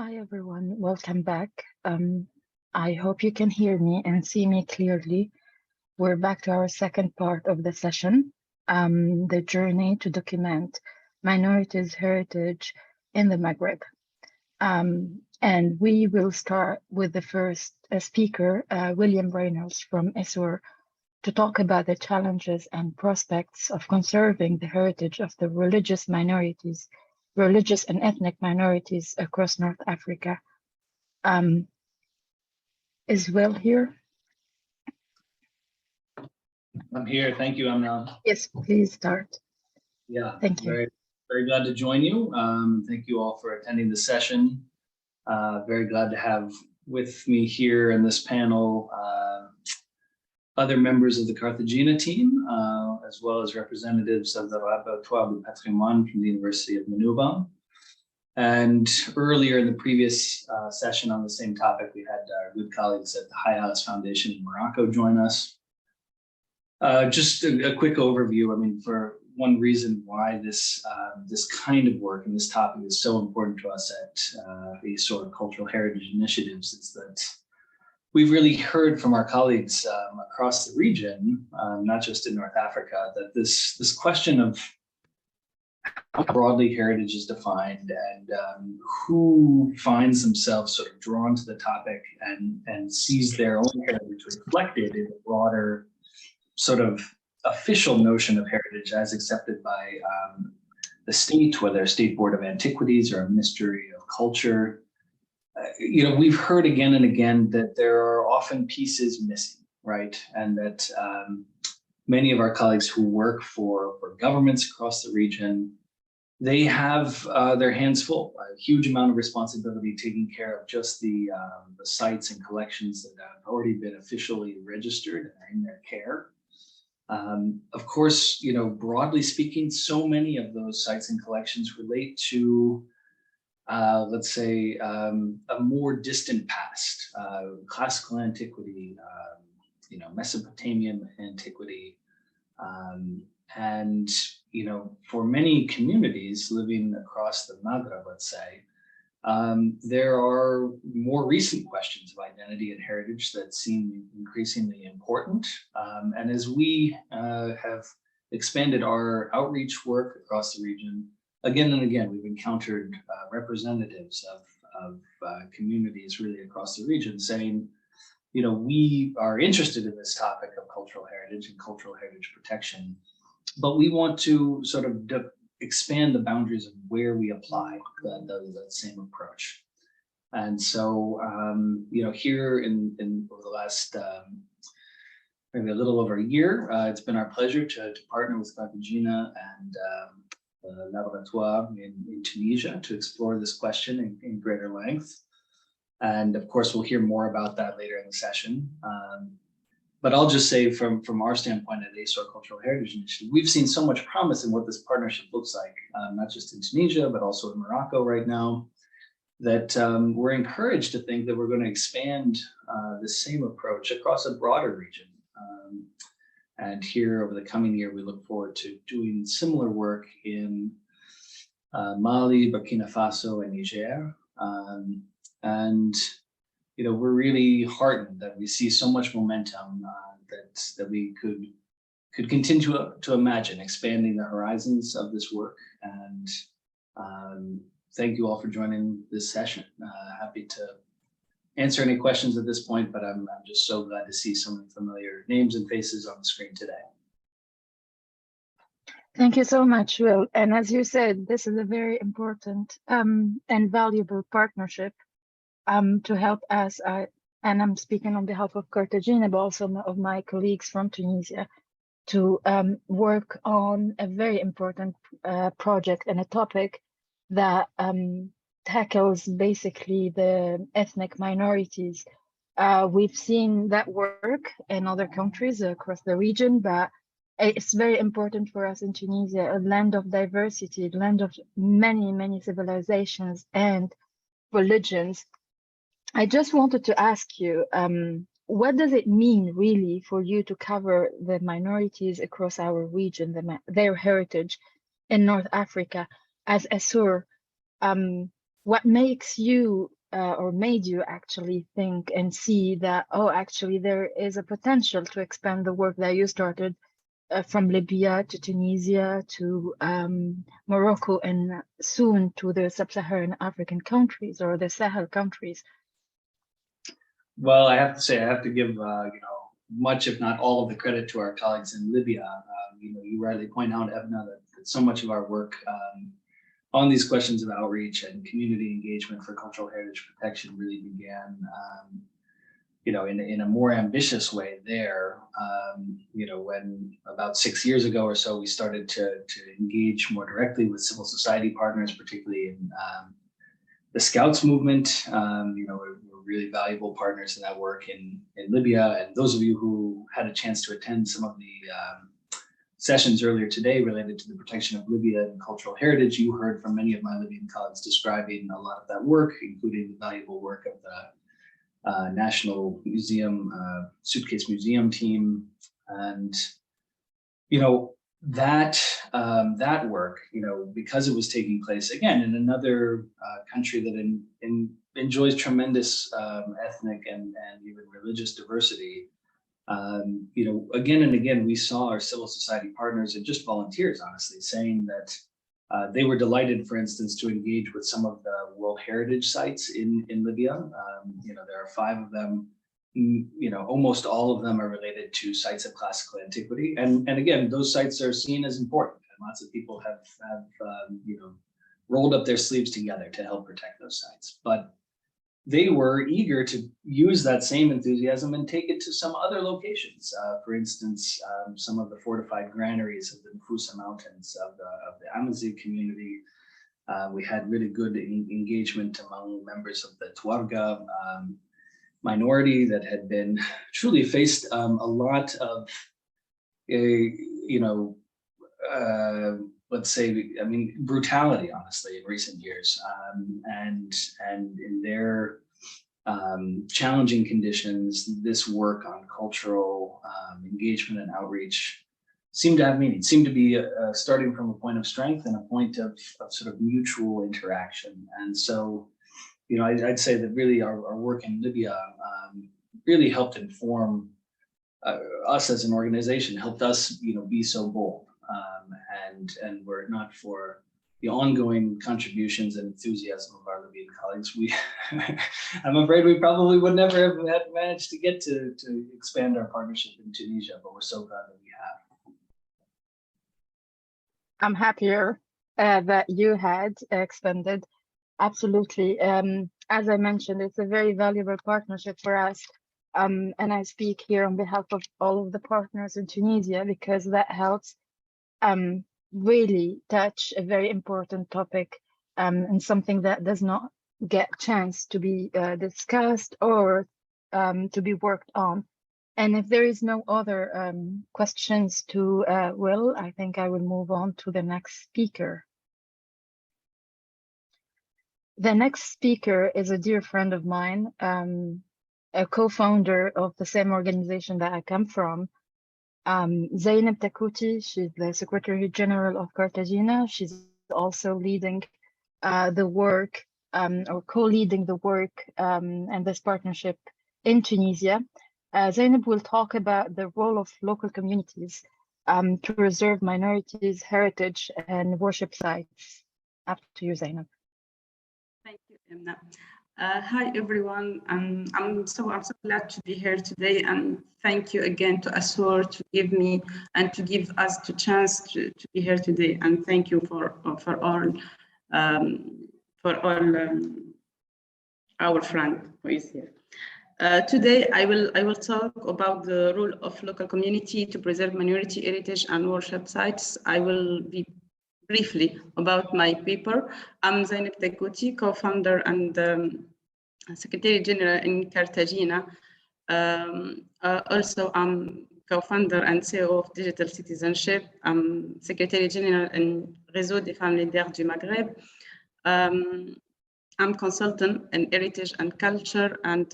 Hi everyone, welcome back. I hope you can hear me and see me clearly. We're back to our second part of the session, the journey to document minorities' heritage in the Maghreb. And we will start with the first speaker, William Reynolds from ASOR, to talk about the challenges and prospects of conserving the heritage of the religious and ethnic minorities across North Africa. Is Will here? I'm here. Thank you, Amna. Yes, please start. Yeah, thank you. Very glad to join you. Thank you all for attending the session. Very glad to have with me here in this panel other members of the Cartagena team, as well as representatives of the Laboratoire du Patrimoine from the University of Manouba. And earlier in the previous session on the same topic, we had our good colleagues at the High House Foundation in Morocco join us. Just a quick overview. I mean, for one reason why this kind of work and this topic is so important to us at the ASOR Cultural Heritage Initiatives is that we've really heard from our colleagues across the region, not just in North Africa, that this question of how broadly heritage is defined and who finds themselves sort of drawn to the topic and sees their own heritage reflected in the broader sort of official notion of heritage as accepted by the state, whether a State Board of Antiquities or a Ministry of Culture. We've heard again and again that there are often pieces missing, right? And that many of our colleagues who work for governments across the region, they have their hands full, a huge amount of responsibility taking care of just the sites and collections that have already been officially registered and are in their care. Of course, broadly speaking, so many of those sites and collections relate to let's say, a more distant past, classical antiquity, Mesopotamian antiquity. And, for many communities living across the Maghreb, let's say, there are more recent questions of identity and heritage that seem increasingly important. And as we have expanded our outreach work across the region, again and again, we've encountered representatives of communities really across the region saying, we are interested in this topic of cultural heritage and cultural heritage protection, but we want to sort of expand the boundaries of where we apply that same approach. And so, here in over the last maybe a little over a year, it's been our pleasure to partner with Cartagena and Laboratoire in Tunisia to explore this question in greater length. And of course, we'll hear more about that later in the session. But I'll just say from our standpoint at ASOR Cultural Heritage Initiative, we've seen so much promise in what this partnership looks like, not just in Tunisia, but also in Morocco right now, that we're encouraged to think that we're going to expand the same approach across a broader region. And here over the coming year, we look forward to doing similar work in Mali, Burkina Faso, and Niger. And we're really heartened that we see so much momentum that we could continue to imagine expanding the horizons of this work. And thank you all for joining this session. Happy to answer any questions at this point, but I'm just so glad to see so many familiar names and faces on the screen today. Thank you so much, Will. And as you said, this is a very important and valuable partnership to help us, and I'm speaking on behalf of Cartagena, but also of my colleagues from Tunisia, to work on a very important project and a topic that tackles basically the ethnic minorities. We've seen that work in other countries across the region, but it's very important for us in Tunisia, a land of diversity, a land of many, many civilizations and religions. I just wanted to ask you, what does it mean really for you to cover the minorities across our region, their heritage in North Africa as ASOR? what makes you or made you actually think and see that, oh, actually there is a potential to expand the work that you started from Libya to Tunisia to Morocco and soon to the sub-Saharan African countries or the Sahel countries? Well, I have to say, I have to give much, if not all, of the credit to our colleagues in Libya. You rightly point out, Evna, that so much of our work on these questions of outreach and community engagement for cultural heritage protection really began, in a more ambitious way there. When about 6 years ago or so, we started to engage more directly with civil society partners, particularly in the Scouts movement. We're really valuable partners in that work in Libya. And those of you who had a chance to attend some of the sessions earlier today related to the protection of Libya and cultural heritage, you heard from many of my Libyan colleagues describing a lot of that work, including the valuable work of the National Museum, Suitcase Museum team. And, that work, because it was taking place, again, in another country that enjoys tremendous ethnic and even religious diversity, again and again, we saw our civil society partners and just volunteers, honestly, saying that they were delighted, for instance, to engage with some of the World Heritage sites in Libya. There are 5 of them. Almost all of them are related to sites of classical antiquity. And again, those sites are seen as important. And lots of people have rolled up their sleeves together to help protect those sites. But they were eager to use that same enthusiasm and take it to some other locations. For instance, some of the fortified granaries of the Mfusa Mountains of the Amazigh community. We had really good engagement among members of the Tuarega minority that had been truly faced a lot of, let's say, brutality, honestly, in recent years, and in their challenging conditions, this work on cultural engagement and outreach seemed to have meaning, seemed to be starting from a point of strength and a point of sort of mutual interaction. And so, I'd say that really our work in Libya really helped inform us as an organization, helped us, be so bold. And were it not for the ongoing contributions and enthusiasm of our Libyan colleagues, I'm afraid we probably would never have managed to get to expand our partnership in Tunisia, but we're so glad that we have. I'm happier that you had expanded. Absolutely. As I mentioned, it's a very valuable partnership for us. And I speak here on behalf of all of the partners in Tunisia, because that helps really touch a very important topic and something that does not get chance to be discussed or to be worked on. And if there is no other questions to Will, I think I will move on to the next speaker. The next speaker is a dear friend of mine, a co-founder of the same organization that I come from, Zeynep Takouti. She's the Secretary General of Cartagena. She's also leading the work or co-leading the work and this partnership in Tunisia. Zeynep will talk about the role of local communities to preserve minorities, heritage, and worship sites. Up to you, Zeynep. Thank you, Emna. Hi, everyone. I'm so glad to be here today, and thank you again to ASOR to give me and to give us the chance to be here today. And thank you for all our friend who is here. Today, I will talk about the role of local community to preserve minority heritage and worship sites. I will be briefly about my paper. I'm Zeynep Takouti, co-founder and Secretary General in Cartagena. Also, I'm co-founder and CEO of Digital Citizenship. I'm Secretary General in Réseau des Femmes Leaders du Maghreb. I'm consultant in heritage and culture, and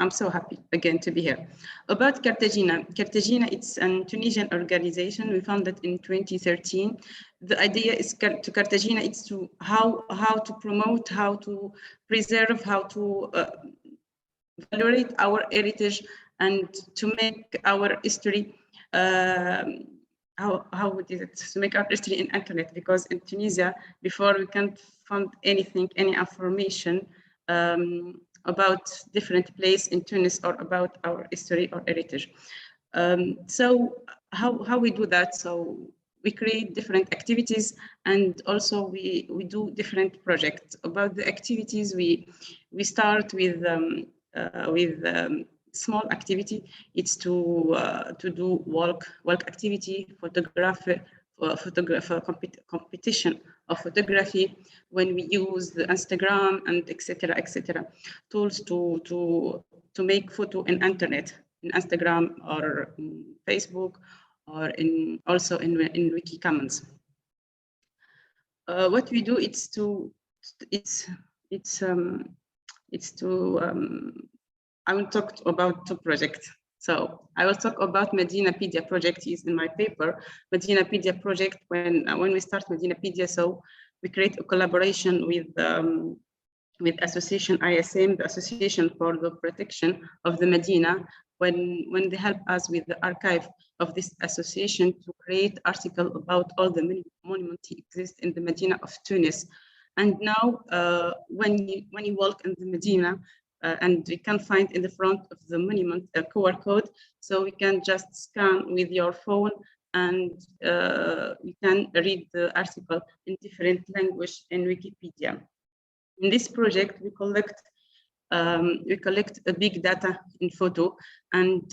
I'm so happy again to be here. About Cartagena. Cartagena, it's a Tunisian organization. We founded in 2013. The idea is to Cartagena, it's to how to promote, how to preserve, how to valorate our heritage and to make our history how would it to make our history in internet, because in Tunisia before we can't find anything, any information about different place in Tunis or about our history or heritage. So how we do that? So we create different activities, and also we do different projects. About the activities, we start with small activity. It's to do walk activity, competition of photography, when we use the Instagram and etc. tools to make photo in internet, in Instagram or in Facebook, or also in Wiki Commons. What we do is I will talk about two projects. So I will talk about Medinapedia project is in my paper. Medinapedia project, when we start Medinapedia, so we create a collaboration with association ISM, the Association for the Protection of the Medina, when they help us with the archive of this association to create article about all the monuments that exist in the Medina of Tunis. And now when you walk in the Medina, and we can find in the front of the monument a QR code, so we can just scan with your phone, and you can read the article in different language in Wikipedia. In this project, we collect a big data in photo, and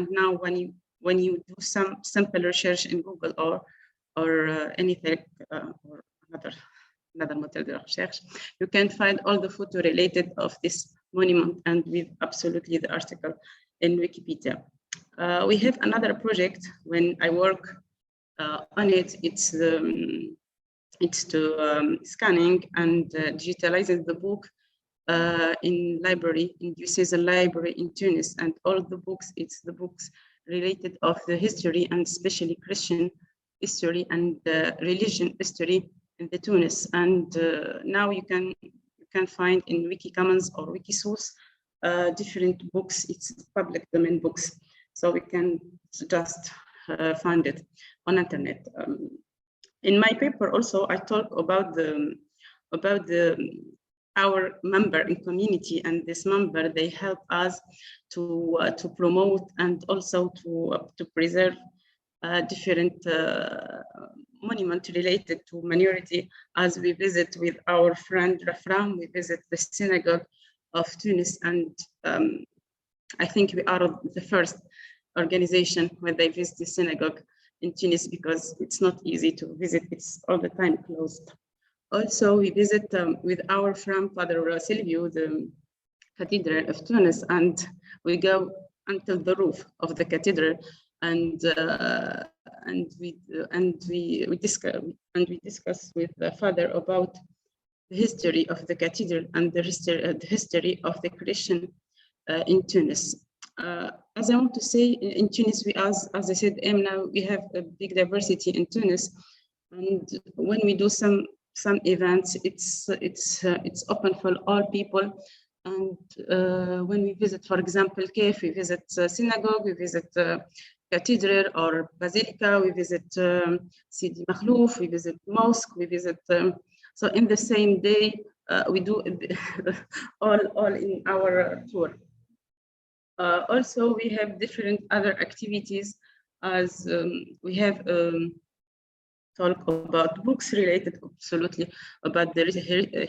now when you do some simple research in Google or anything or another motor de recherche, you can find all the photo related of this monument and with absolutely the article in Wikipedia. We have another project when I work on it. It's to scanning and digitalizing the book in library, in diocese library in Tunis, and all the books. It's the books related of the history, and especially Christian history and religion history in the Tunis. And now you can find in Wiki Commons or Wikisource different books. It's public domain books, so we can just find it on internet. In my paper also, I talk about our member in community, and this member, they help us to promote and also to preserve different monument related to minority. As we visit with our friend Rafram, we visit the synagogue of Tunis, and I think we are the first organization when they visit the synagogue in Tunis, because it's not easy to visit, it's all the time closed. Also, we visit with our friend Father Silvio, the Cathedral of Tunis, and we go until the roof of the cathedral, and we discuss with the father about the history of the cathedral and the history of the Christian in Tunis. As I want to say, in Tunis, as I said, now we have a big diversity in Tunis, and when we do some events, it's open for all people. And when we visit, for example, Kef, we visit synagogue, we visit cathedral or basilica, we visit Sidi Makhlouf, we visit mosque, we visit. So in the same day, we do all in our tour. Also, we have different other activities, as we have talk about books related absolutely about the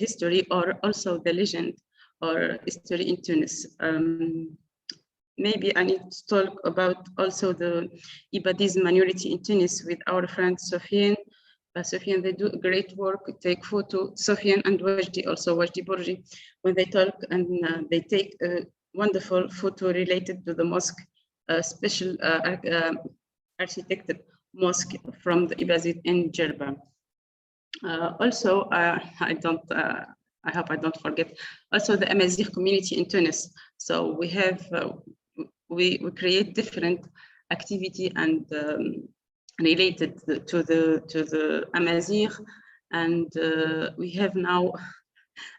history, or also the legend or history in Tunis. Maybe I need to talk about also the Ibadis minority in Tunis with our friend Sofiane. Sofiane, they do great work, take photo. Sofiane and Wajdi, also Wajdi Borji, when they talk, and they take a wonderful photo related to the mosque, special architected mosque from the Ibadis in Jerba. Also, I hope I don't forget. Also the Amazigh community in Tunis. So we have, we create different activity and related to the Amazigh. And we have now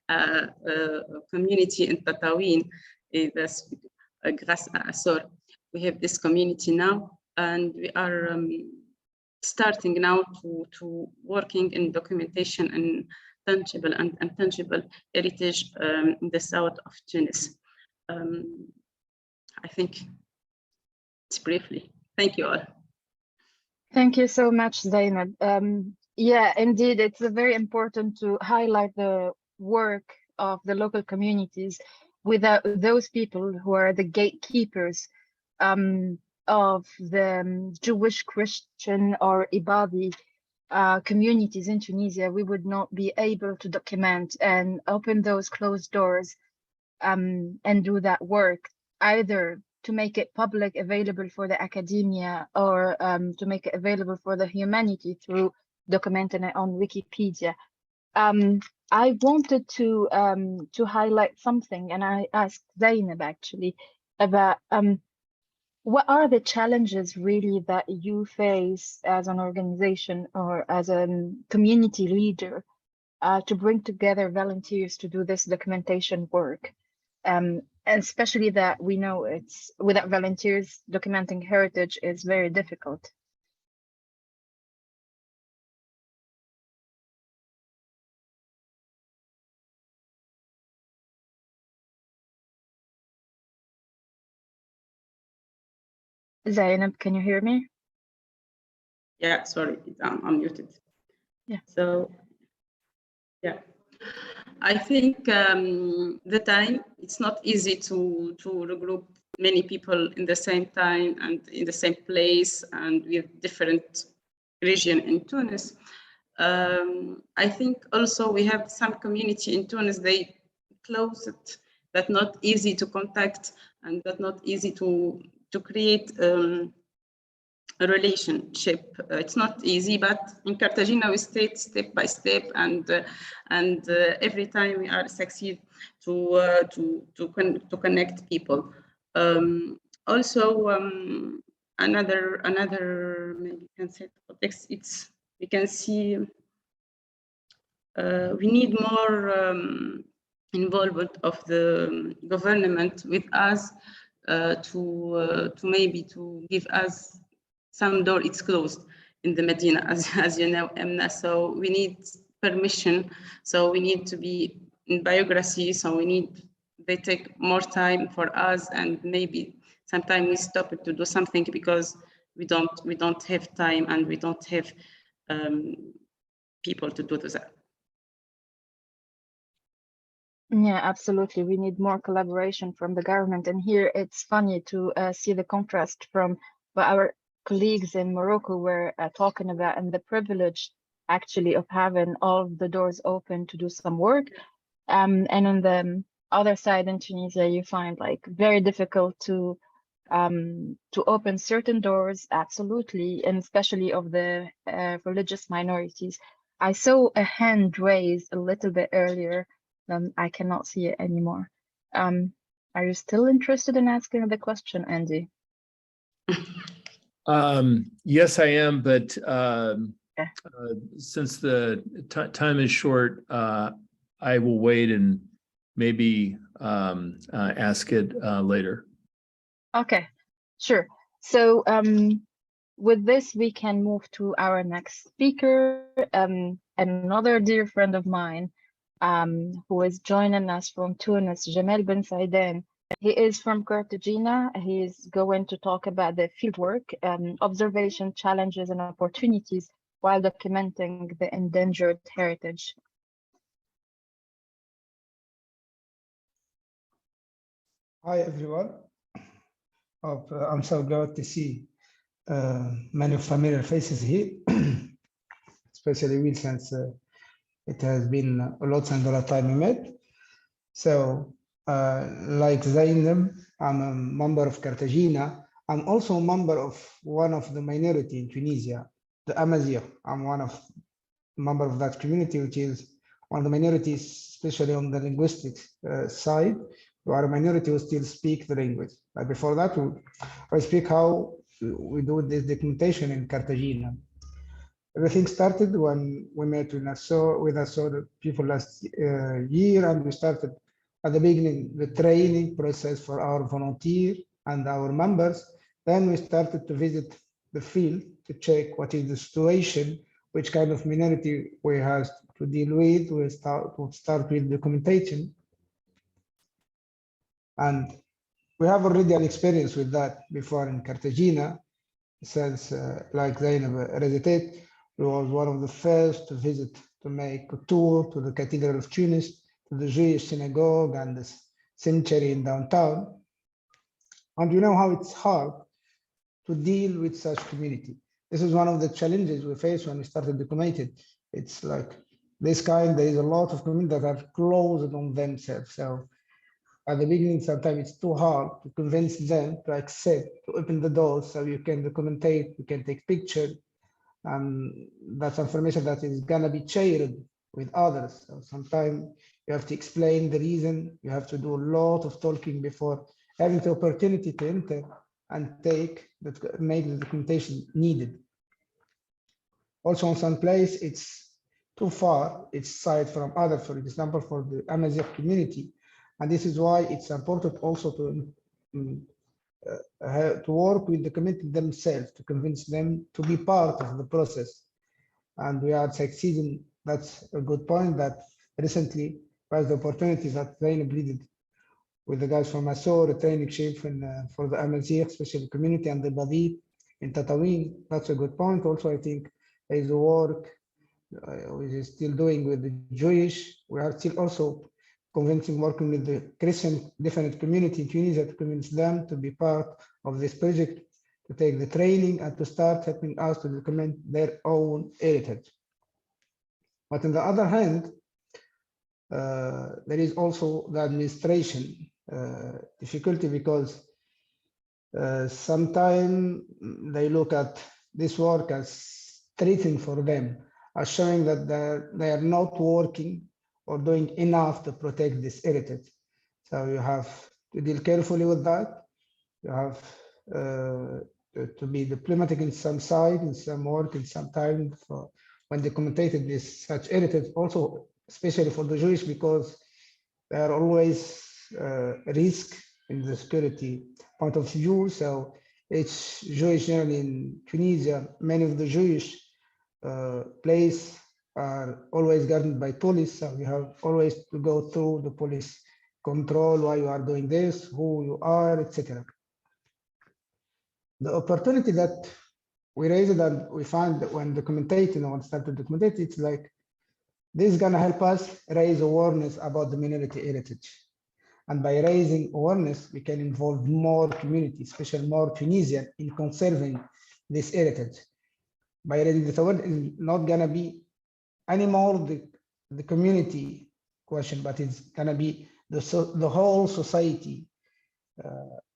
a community in Tatawin, that's grâce à ASOR. We have this community now, and we are starting now to working in documentation and tangible and intangible heritage in the south of Tunis. I think it's briefly. Thank you all. Thank you so much, Zainab. Yeah, indeed, it's very important to highlight the work of the local communities. Without those people who are the gatekeepers of the Jewish, Christian, or Ibadi communities in Tunisia, we would not be able to document and open those closed doors and do that work, either to make it public, available for the academia, or to make it available for the humanity through documenting it on Wikipedia. I wanted to highlight something, and I asked Zainab actually about what are the challenges really that you face as an organization or as a community leader to bring together volunteers to do this documentation work, and especially that we know it's without volunteers documenting heritage is very difficult. Zainab, can you hear me? Yeah, sorry, I'm muted. Yeah. So, yeah, I think the time, it's not easy to regroup many people in the same time and in the same place and with different region in Tunis. I think also we have some community in Tunis, they close it, that not easy to contact and that not easy to create a relationship. It's not easy, but in Cartagena we stayed step by step, and every time we are succeed to connect people. Also, another maybe you can say context. It's we can see we need more involvement of the government with us to maybe to give us some door. It's closed in the Medina, as you know, Emna. So we need permission. So we need to be in biography. So we need they take more time for us, and maybe sometimes we stop it to do something because we don't have time and we don't have people to do that. Yeah, absolutely. We need more collaboration from the government. And here it's funny to see the contrast from what our colleagues in Morocco were talking about, and the privilege actually of having all the doors open to do some work. And on the other side in Tunisia, you find like very difficult to open certain doors, absolutely, and especially of the religious minorities. I saw a hand raised a little bit earlier. I cannot see it anymore. Are you still interested in asking the question, Andy? Yes, I am, but Okay. Since the time is short, I will wait and maybe ask it later. Okay, sure. So with this, we can move to our next speaker, another dear friend of mine, who is joining us from Tunis, Jamal Ben Saiden. He is from Cartagena. He is going to talk about the fieldwork, observation, challenges, and opportunities while documenting the endangered heritage. Hi, everyone. I'm so glad to see many familiar faces here, especially Will, since it has been a lot of time we met. So, like Zainab, I'm a member of Cartagena. I'm also a member of one of the minority in Tunisia, the Amazigh. I'm one of member of that community, which is on the minorities, especially on the linguistics side, we are a minority who still speak the language. But before that, I speak how we do this documentation in Cartagena. Everything started when we met with ASOR people last year, and we started at the beginning the training process for our volunteer and our members. Then we started to visit the field to check what is the situation, which kind of minority we have to deal with. We start with documentation, and we have already an experience with that before in Cartagena, since like Zainab recited, we was one of the first to visit, to make a tour to the Cathedral of Tunis, to the Jewish synagogue and the cemetery in downtown. And you know how it's hard to deal with such community. This is one of the challenges we face when we started documenting. It's like this kind, there is a lot of communities that are closed on themselves. So at the beginning, sometimes it's too hard to convince them to accept, to open the doors so you can documentate, you can take pictures. That's information that is gonna be shared with others. So sometimes you have to explain the reason, you have to do a lot of talking before having the opportunity to enter and make the documentation needed. Also in some place, it's too far, it's side from other, for example, for the Amazigh community. And this is why it's important also to work with the community themselves, to convince them to be part of the process. And we are succeeding. That's a good point that recently was the opportunities that Zainab leaded with the guys from ASOR, a training shape for the Amazigh, especially community, and the Badi in Tatooine. That's a good point. Also, I think there is a work which is still doing with the Jewish. We are still also convincing, working with the Christian different community in Tunisia to convince them to be part of this project, to take the training and to start helping us to document their own heritage. But on the other hand, there is also the administration difficulty, because sometimes they look at this work as threatening for them, as showing that they are not working or doing enough to protect this heritage. So you have to deal carefully with that. You have to be diplomatic in some side, in some work, in some time for when they commentated this such heritage, also especially for the Jewish, because there are always risk in the security point of view. So it's Jewish generally in Tunisia, many of the Jewish places are always guarded by police. So you have always to go through the police control, why you are doing this, who you are, etc. The opportunity that we raised and we find that when documenting, when started documenting, it's like this is gonna help us raise awareness about the minority heritage. And by raising awareness, we can involve more communities, especially more Tunisian, in conserving this heritage. By raising this awareness, it's not gonna be anymore the community question, but it's gonna be the whole society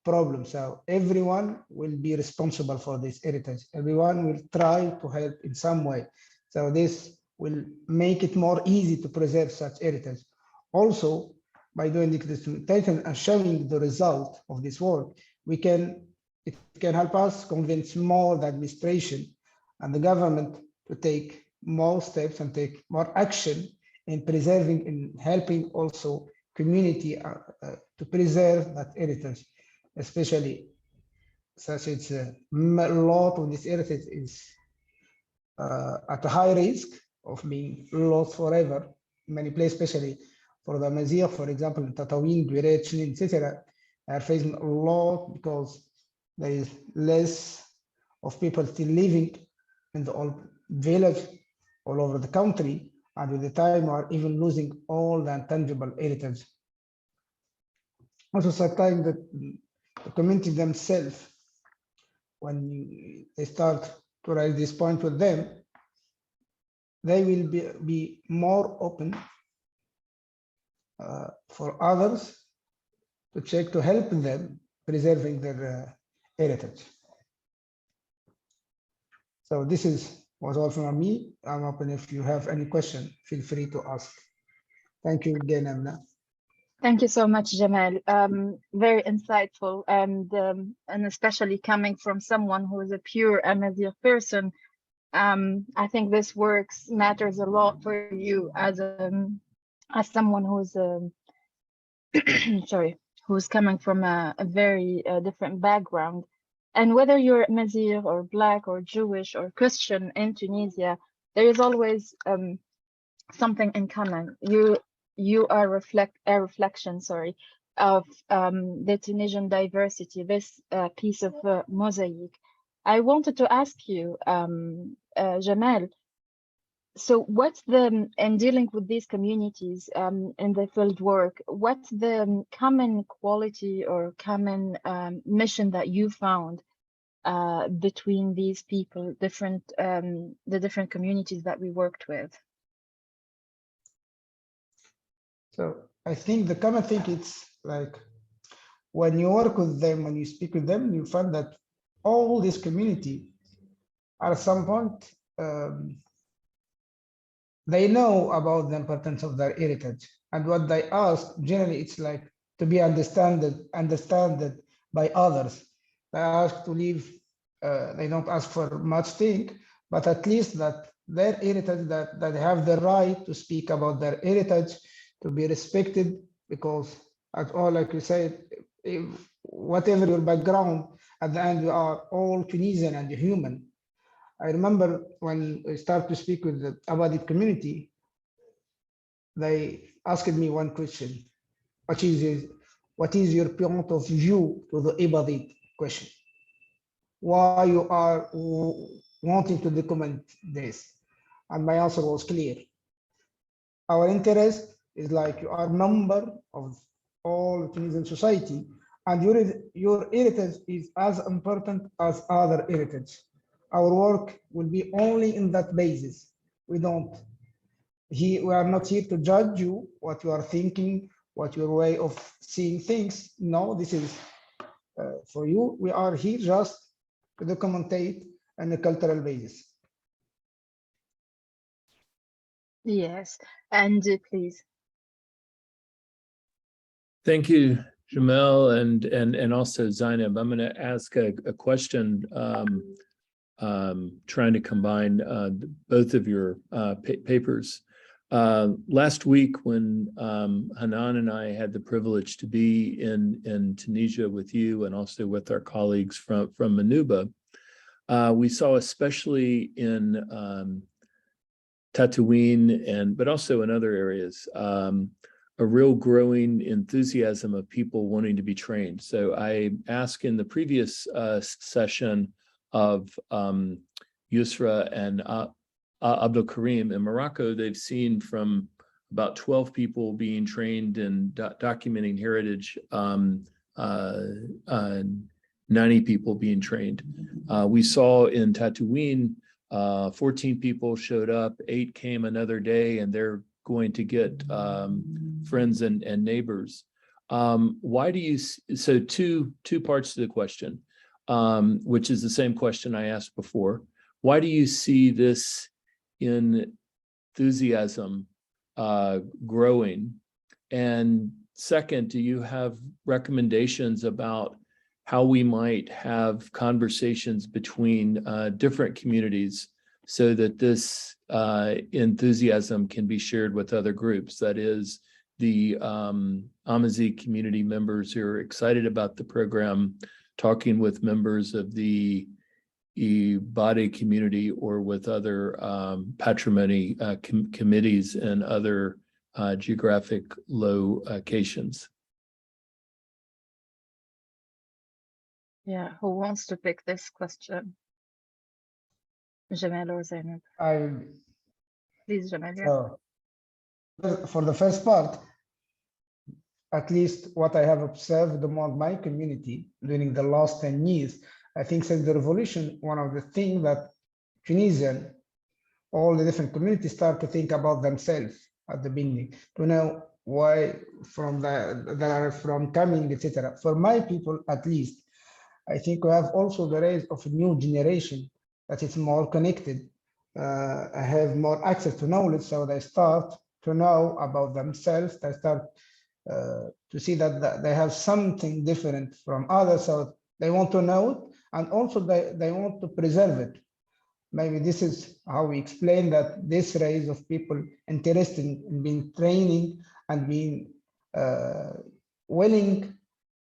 problem. So everyone will be responsible for this heritage. Everyone will try to help in some way. So this will make it more easy to preserve such heritage. Also, by doing the documentation and showing the result of this work, it can help us convince more the administration and the government to take more steps and take more action in preserving and helping also community to preserve that heritage, especially such it's a lot of this heritage is at a high risk of being lost forever. Many places, especially for the Amazigh, for example, in Tatooine, Guiret, etc., are facing a lot because there is less of people still living in the old village all over the country, and with the time are even losing all the intangible heritage. Also, sometimes the community themselves, when they start to raise this point with them, they will be more open for others to check, to help them preserving their heritage. So this was all from me. I'm open. If you have any question, feel free to ask. Thank you again, Amna. Thank you so much, Jamal. Very insightful, and especially coming from someone who is a pure Amazigh person, I think this works matters a lot for you as someone who's sorry, who's coming from a very different background. And whether you're Amazigh or Black or Jewish or Christian in Tunisia, there is always something in common. You are a reflection, sorry, of the Tunisian diversity, this piece of mosaic. I wanted to ask you, Jamal, so what's in dealing with these communities in the field work, what's the common quality or common mission that you found between these people, the different communities that we worked with? So I think the common thing, it's like when you work with them, when you speak with them, you find that all this community at some point, they know about the importance of their heritage, and what they ask generally, it's like to be understood by others. They ask to live, they don't ask for much thing, but at least that their heritage, that they have the right to speak about their heritage, to be respected, because at all, like you said, whatever your background, at the end, we are all Tunisian and human. I remember when I started to speak with the Abadi community, they asked me one question: what is your point of view to the Abadi question? Why you are wanting to document this? And my answer was clear. Our interest is like you are a member of all Tunisian society, and your heritage is as important as other heritage. Our work will be only in that basis. We are not here to judge you, what you are thinking, what your way of seeing things. No, this is for you. We are here just to documentate on a cultural basis. Yes, and please. Thank you, Jamel, and also Zainab. I'm going to ask a question, trying to combine both of your papers. Last week, when Hanan and I had the privilege to be in Tunisia with you and also with our colleagues from Manuba, we saw, especially in Tatooine but also in other areas, a real growing enthusiasm of people wanting to be trained. So I asked in the previous session of Yusra and Abdul Karim in Morocco, they've seen from about 12 people being trained in documenting heritage, 90 people being trained. We saw in Tatooine, 14 people showed up, 8 came another day, and they're going to get friends and neighbors. Why do you, so two parts to the question, which is the same question I asked before. Why do you see this enthusiasm growing? And second, do you have recommendations about how we might have conversations between different communities so that this enthusiasm can be shared with other groups? That is, the Amazigh community members who are excited about the program, talking with members of the Ibadi community or with other patrimony committees and other geographic locations. Yeah, who wants to pick this question? Jamal or Zainab? Please, Jamal. Yeah. For the first part, at least what I have observed among my community during the last 10 years, I think since the revolution, one of the things that Tunisian, all the different communities start to think about themselves at the beginning, to know why they are from coming, etc. For my people, at least, I think we have also the rise of a new generation that is more connected, have more access to knowledge, so they start to know about themselves. They start to see that they have something different from others, so they want to know it, and also they want to preserve it. Maybe this is how we explain that this race of people interested in being training and being willing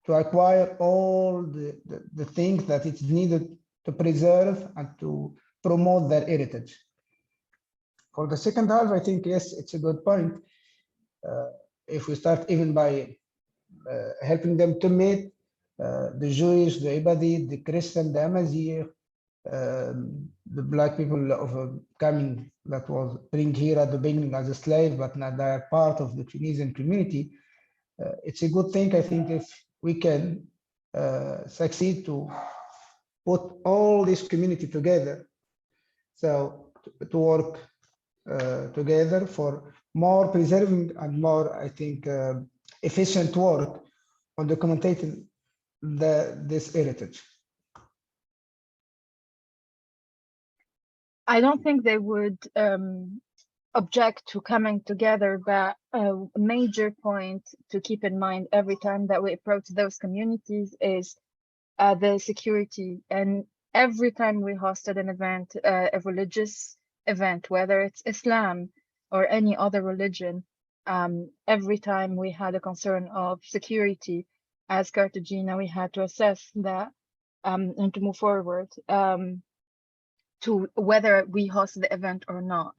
to acquire all the things that it's needed to preserve and to promote their heritage. For the second half, I think, yes, it's a good point. If we start even by helping them to meet the Jewish, the Ibadi, the Christian, the Amazigh, the Black people of coming that was bring here at the beginning as a slave, but now they are part of the Tunisian community. It's a good thing, I think, if we can succeed to put all this community together, so to work together for more preserving and more, I think, efficient work on documenting this heritage. I don't think they would object to coming together, but a major point to keep in mind every time that we approach those communities is the security. And every time we hosted an event, a religious event, whether it's Islam or any other religion, every time we had a concern of security as Cartagena, we had to assess that and to move forward to whether we host the event or not.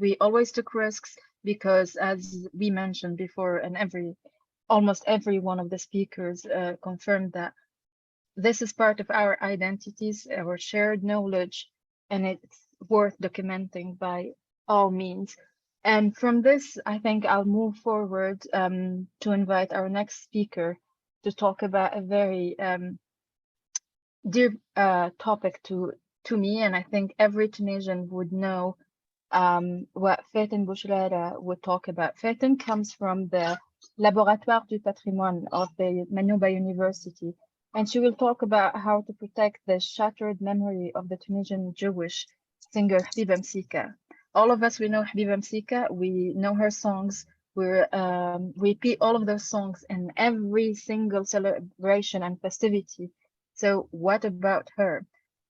We always took risks because, as we mentioned before, and almost every one of the speakers confirmed that this is part of our identities, our shared knowledge, and it's worth documenting by all means. And from this, I think I'll move forward to invite our next speaker to talk about a very dear topic to me, and I think every Tunisian would know what Faten Bouchrara would talk about. Faten comes from the Laboratoire du Patrimoine of the Manouba University, and she will talk about how to protect the shattered memory of the Tunisian Jewish singer Habiba Msika. All of us, we know Habiba Msika, we know her songs, we repeat all of those songs in every single celebration and festivity. So what about her?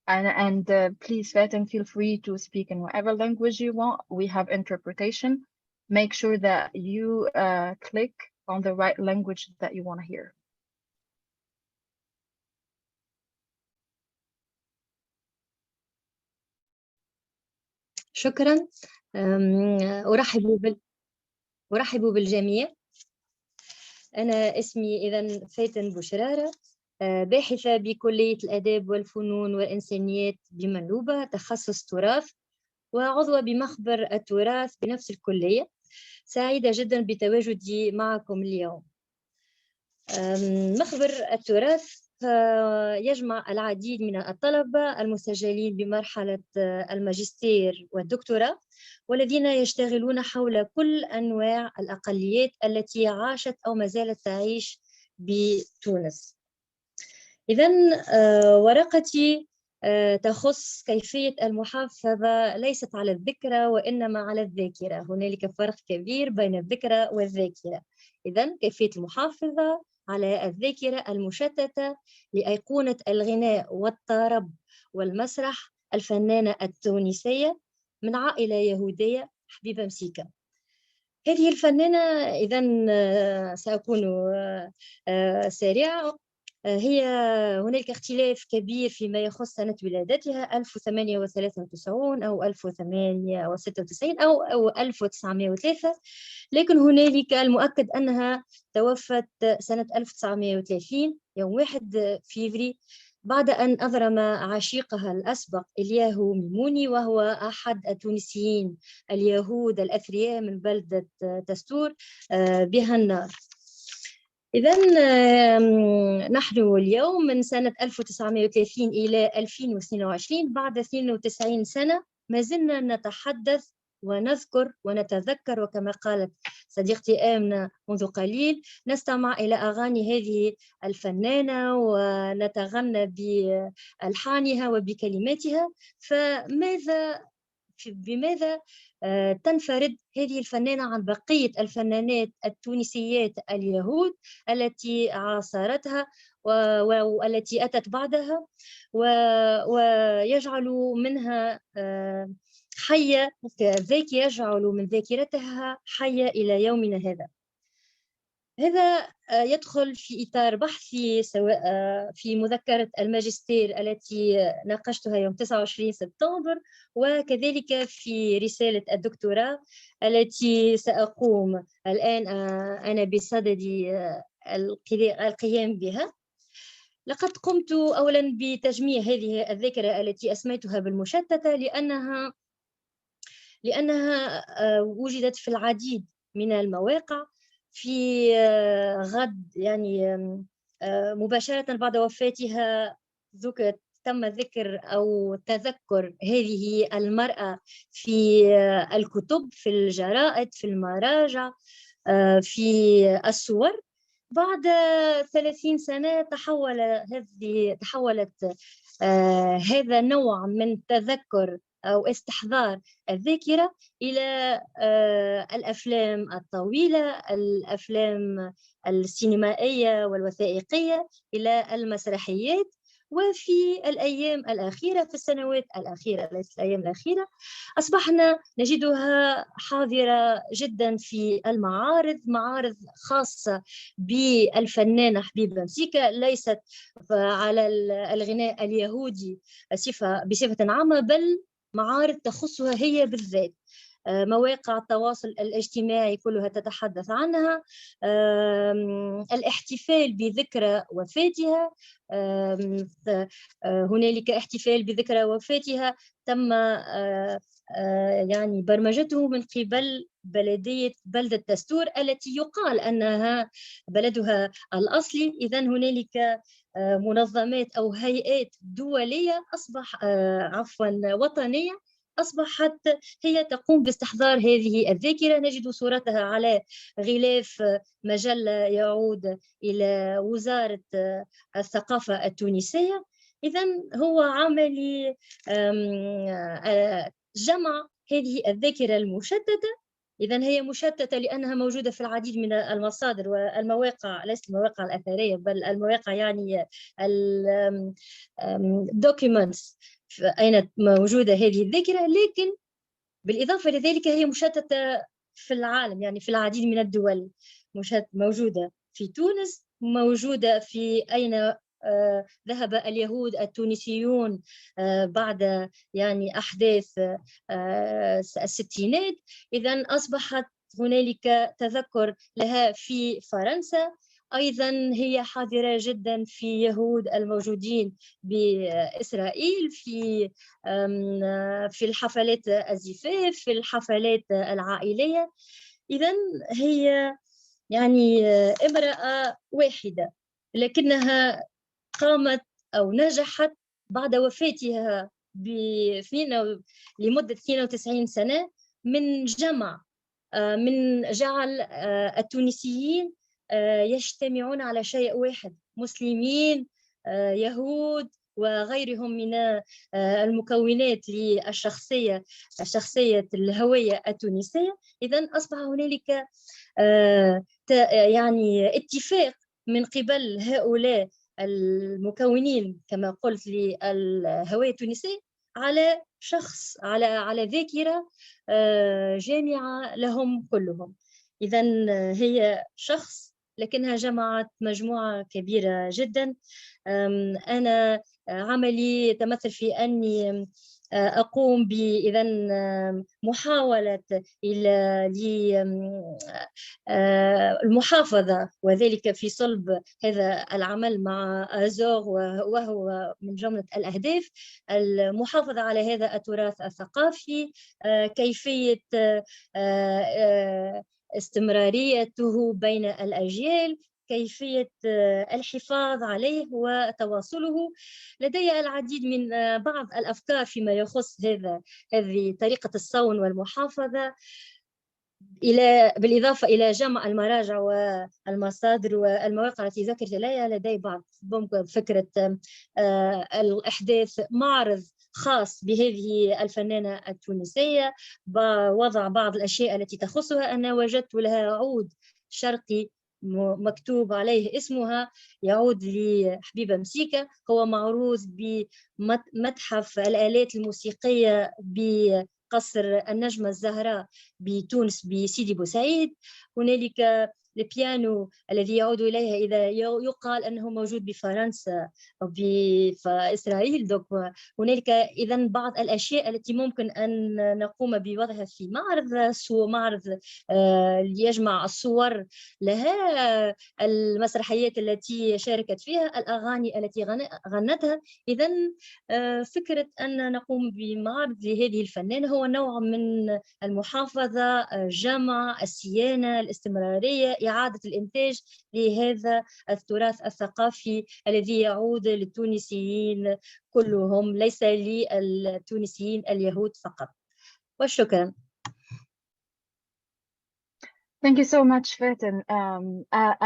And please, Faten, feel free to speak in whatever language you want. We have interpretation. Make sure that you click on the right language that you want to hear. شكرا. أرحب بالجميع. أنا اسمي إذن فاتن بوشرارة، باحثة بكلية الآداب والفنون والإنسانيات بمنوبة، تخصص تراث، وعضوة بمخبر التراث بنفس الكلية. سعيدة جدا بتواجدي معكم اليوم. مخبر التراث يجمع العديد من الطلبة المسجلين بمرحلة الماجستير والدكتوراه، والذين يشتغلون حول كل أنواع الأقليات التي عاشت أو ما زالت تعيش بتونس. إذن ورقتي تخص كيفية المحافظة ليست على الذكرى وإنما على الذاكرة. هنالك فرق كبير بين الذكرى والذاكرة. إذن كيفية المحافظة على الذاكرة المشتتة لأيقونة الغناء والطرب والمسرح الفنانة التونسية من عائلة يهودية حبيبة مسيكا. هذه الفنانة، إذن سأكون سريعة، هي هناك اختلاف كبير فيما يخص سنة ولادتها 1893 أو 1896 أو 1903، لكن هنالك المؤكد أنها توفت سنة 1930 يوم 1 فيفري بعد أن أضرم عشيقها الأسبق إلياهو ميموني، وهو أحد التونسيين اليهود الأثرياء من بلدة تستور بها النار. إذن نحن اليوم من سنة 1930 إلى 2022 بعد 92 سنة ما زلنا نتحدث ونذكر ونتذكر، وكما قالت صديقتي آمنة منذ قليل نستمع إلى أغاني هذه الفنانة ونتغنى بألحانها وبكلماتها. فماذا بماذا تنفرد هذه الفنانة عن بقية الفنانات التونسيات اليهود التي عاصرتها والتي أتت بعدها، ويجعل منها حية، ذاك يجعل من ذاكرتها حية إلى يومنا هذا. هذا يدخل في إطار بحثي، سواء في مذكرة الماجستير التي ناقشتها يوم 29 سبتمبر، وكذلك في رسالة الدكتوراه التي سأقوم الآن أنا بصدد القيام بها. لقد قمت أولا بتجميع هذه الذاكرة التي أسميتها بالمشتتة لأنها وجدت في العديد من المواقع. في غد يعني مباشرة بعد وفاتها تم ذكر أو تذكر هذه المرأة في الكتب، في الجرائد، في المراجع، في الصور. بعد 30 سنة تحولت هذا النوع من تذكر أو استحضار الذاكرة إلى الأفلام الطويلة، الأفلام السينمائية والوثائقية، إلى المسرحيات. وفي الأيام الأخيرة، في السنوات الأخيرة، ليست الأيام الأخيرة، أصبحنا نجدها حاضرة جدا في المعارض، معارض خاصة بالفنانة حبيبة مسيكة، ليست على الغناء اليهودي بصفة عامة، بل معارض تخصها هي بالذات. مواقع التواصل الاجتماعي كلها تتحدث عنها. الاحتفال بذكرى وفاتها، هنالك احتفال بذكرى وفاتها تم يعني برمجته من قبل بلدة دستور التي يقال أنها بلدها الأصلي. إذن هنالك منظمات أو هيئات دولية وطنية أصبحت هي تقوم باستحضار هذه الذاكرة. نجد صورتها على غلاف مجلة يعود إلى وزارة الثقافة التونسية. إذن هو عملي جمع هذه الذاكرة المشتتة. إذن هي مشتتة لأنها موجودة في العديد من المصادر والمواقع، ليست المواقع الأثرية بل المواقع يعني documents أين موجودة هذه الذاكرة. لكن بالإضافة لذلك هي مشتتة في العالم، يعني في العديد من الدول، موجودة في تونس، موجودة في أين ذهب اليهود التونسيون بعد يعني أحداث الستينات. إذن أصبحت هنالك تذكر لها في فرنسا. أيضا هي حاضرة جدا في يهود الموجودين بإسرائيل، في الحفلات الزفاف، في الحفلات العائلية. إذن هي يعني امرأة واحدة، لكنها قامت أو نجحت بعد وفاتها لمدة 92 سنة من جعل التونسيين يجتمعون على شيء واحد، مسلمين، يهود، وغيرهم من المكونات للشخصية الهوية التونسية. إذن أصبح هنالك يعني اتفاق من قبل هؤلاء المكونين كما قلت للهوية التونسية على شخص، على ذاكرة جامعة لهم كلهم. إذن هي شخص لكنها جمعت مجموعة كبيرة جدا. أنا عملي يتمثل في أني أقوم بإذن محاولة المحافظة، وذلك في صلب هذا العمل مع ASOR، وهو من جملة الأهداف المحافظة على هذا التراث الثقافي، كيفية استمراريته بين الأجيال، كيفية الحفاظ عليه وتواصله. لدي العديد من بعض الأفكار فيما يخص هذه طريقة الصون والمحافظة، بالإضافة إلى جمع المراجع والمصادر والمواقع التي ذكرت لدي بعض فكرة الإحداث معرض خاص بهذه الفنانة التونسية، وضع بعض الأشياء التي تخصها. أنا وجدت لها عود شرقي مكتوب عليه اسمها، يعود لحبيبة مسيكة، هو معروض بمتحف الآلات الموسيقية بقصر النجمة الزهراء بتونس بسيدي بوسعيد. هنالك البيانو الذي يعود إليها إذا يقال أنه موجود بفرنسا أو بإسرائيل. دوك هنالك إذن بعض الأشياء التي ممكن أن نقوم بوضعها في معرض يجمع الصور لها، المسرحيات التي شاركت فيها، الأغاني التي غنتها. إذن فكرة أن نقوم بمعرض لهذه الفنانة هو نوع من المحافظة، الجمع، الصيانة، الاستمرارية، إعادة الإنتاج لهذا التراث الثقافي الذي يعود للتونسيين كلهم، ليس للتونسيين اليهود فقط. وشكرا. Thank you so much, Fatin.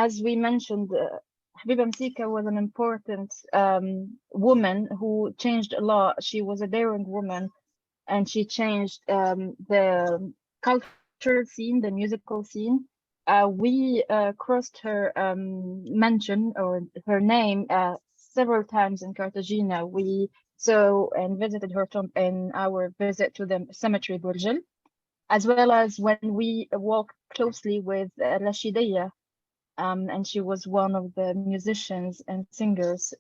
As we mentioned, Habiba Msika was an important woman who changed a lot. She was a daring woman, and she changed the cultural scene, the musical scene. We crossed her mention or her name several times in Cartagena. We saw and visited her tomb in our visit to the cemetery Burjel, as well as when we walked closely with Rashidiyya, and she was one of the musicians and singers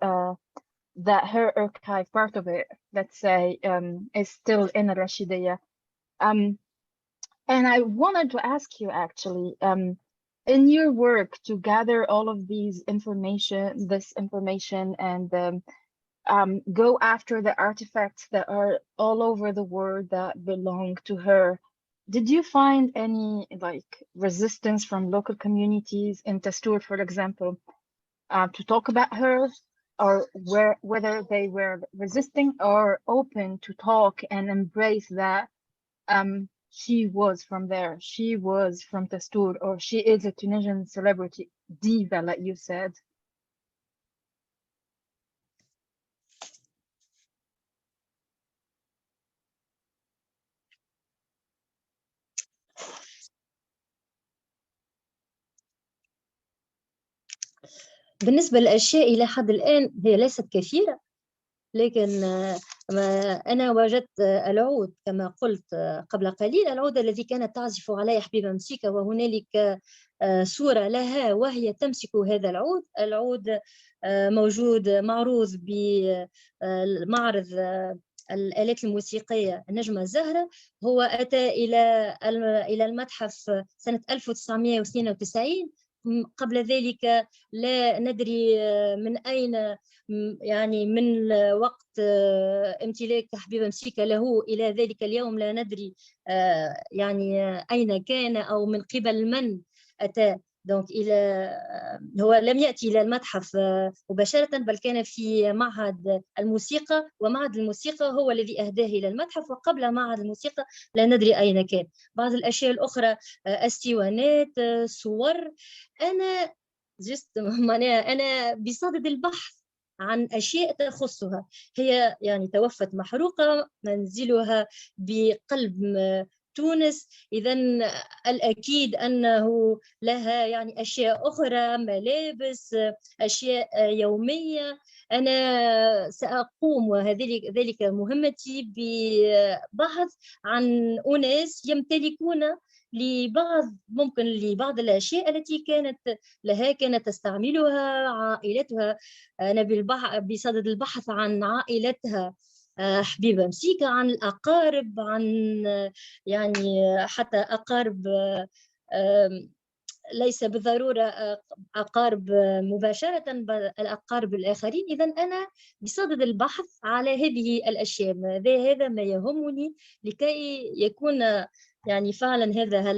that her archive, part of it, let's say, is still in Rashidiyya. And I wanted to ask you actually, in your work to gather all of this information and go after the artifacts that are all over the world that belong to her, did you find any like resistance from local communities in Testour, for example, to talk about her, or whether they were resisting or open to talk and embrace that she was from there, she was from Testour, or she is a Tunisian celebrity diva, like you said? بالنسبة للأشياء إلى حد الآن هي ليست كثيرة، لكن أنا وجدت العود كما قلت قبل قليل، العود الذي كانت تعزف عليه حبيبة مسيكة، وهنالك صورة لها وهي تمسك هذا العود. العود موجود معروض بمعرض الآلات الموسيقية النجمة الزهراء. هو أتى إلى المتحف سنة 1992. قبل ذلك لا ندري من أين، يعني من وقت امتلاك حبيبة مسيكة له إلى ذلك اليوم لا ندري يعني أين كان أو من قبل من أتى. دونك هو لم يأتي إلى المتحف مباشرة، بل كان في معهد الموسيقى، ومعهد الموسيقى هو الذي أهداه إلى المتحف، وقبل معهد الموسيقى لا ندري أين كان. بعض الأشياء الأخرى اسطوانات، صور. أنا بصدد البحث عن أشياء تخصها. هي يعني توفت محروقة، منزلها بقلب تونس، إذن الأكيد أنه لها يعني أشياء أخرى، ملابس، أشياء يومية. أنا سأقوم ذلك مهمتي ببحث عن أناس يمتلكون ممكن لبعض الأشياء التي كانت تستعملها عائلتها. أنا بصدد البحث عن عائلتها حبيبة مسيكة، عن الأقارب، عن يعني حتى أقارب ليس بالضرورة أقارب مباشرة، بل الأقارب الآخرين. إذن أنا بصدد البحث على هذه الأشياء. هذا ما يهمني لكي يكون يعني فعلا هذا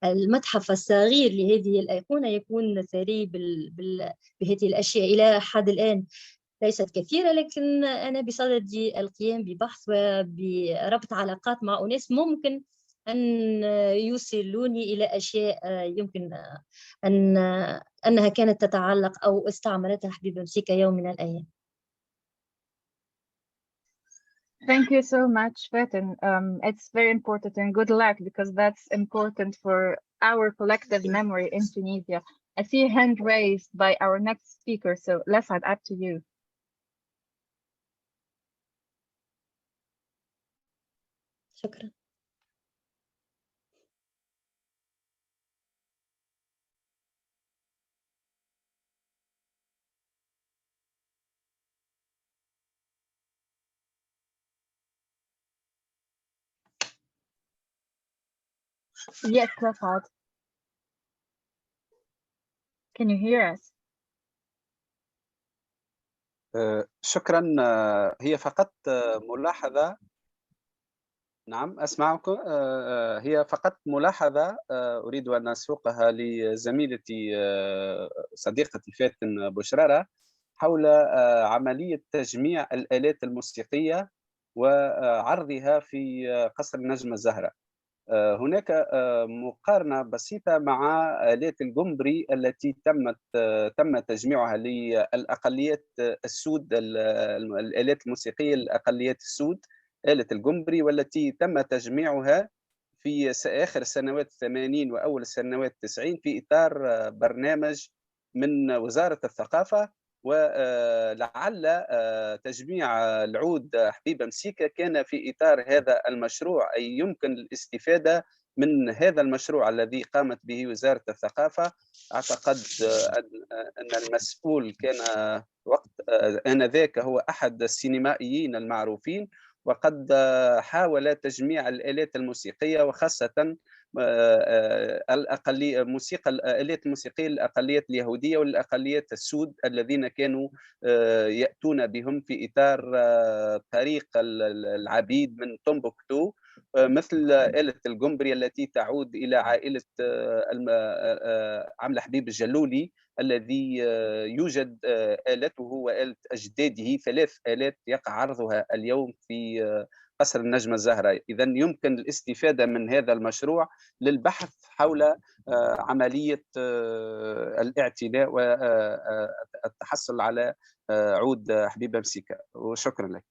المتحف الصغير لهذه الأيقونة يكون ثري بهذه الأشياء. إلى حد الآن ليست كثيرة، لكن أنا بصدد القيام ببحث وبربط علاقات مع أناس ممكن أن يوصلوني إلى أشياء يمكن أنها كانت تتعلق أو استعملتها حبيبة مسيكة يوم من الأيام. Thank you so much, Fatin. It's very important and good luck because that's important for our collective memory in Tunisia. I see a hand raised by our next speaker, so let's add up to you. شكرا. Yes, let's add. Can you hear us? شكرا. هي فقط ملاحظة. نعم أسمعكم. هي فقط ملاحظة أريد أن أسوقها لزميلتي صديقتي فاتن بشرارة حول عملية تجميع الآلات الموسيقية وعرضها في قصر النجمة الزهراء. هناك مقارنة بسيطة مع آلات الجمبري التي تم تجميعها للأقليات السود، الآلات الموسيقية للأقليات السود، آلة الجمبري، والتي تم تجميعها في آخر السنوات 80 وأول السنوات 90 في إطار برنامج من وزارة الثقافة. ولعل تجميع العود حبيبة مسيكة كان في إطار هذا المشروع، أي يمكن الاستفادة من هذا المشروع الذي قامت به وزارة الثقافة. أعتقد أن المسؤول كان وقت آنذاك هو أحد السينمائيين المعروفين، وقد حاول تجميع الآلات الموسيقية وخاصة الأقلية موسيقى الآلات الموسيقية للأقليات اليهودية والأقليات السود الذين كانوا يأتون بهم في إطار طريق العبيد من تومبوكتو، مثل آلة الجمبري التي تعود إلى عائلة عمل حبيب الجلولي الذي يوجد آلته وآلة أجداده 3 آلات يقع عرضها اليوم في قصر النجمة الزهراء. إذن يمكن الاستفادة من هذا المشروع للبحث حول عملية الاعتناء والتحصل على عود حبيبة مسيكة. وشكرا لك.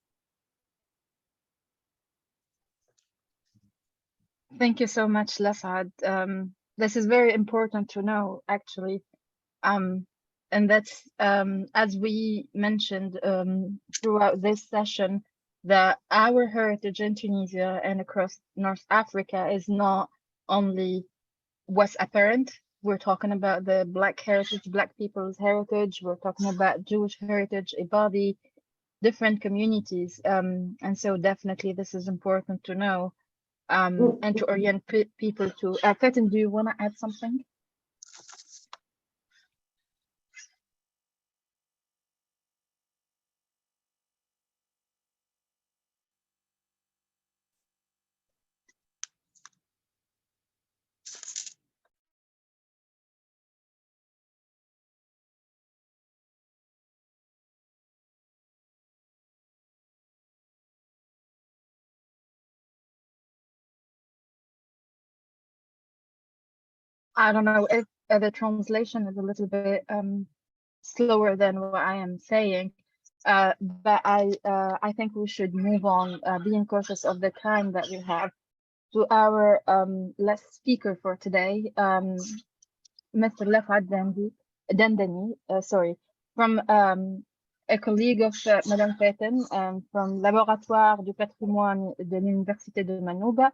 Thank you so much, Lasad. This is very important to know, actually. And that's, as we mentioned throughout this session, that our heritage in Tunisia and across North Africa is not only what's apparent. We're talking about the Black heritage, Black people's heritage. We're talking about Jewish heritage, Ibadi, different communities. And so definitely this is important to know. And to orient people to. Fatin, do you want to add something? I don't know if the translation is a little bit slower than what I am saying, but I think we should move on, being cautious of the time that we have, to our last speaker for today, Mr. Lafad Dandani, from a colleague of Madame Fatin from Laboratoire du Patrimoine de l'Université de Manouba.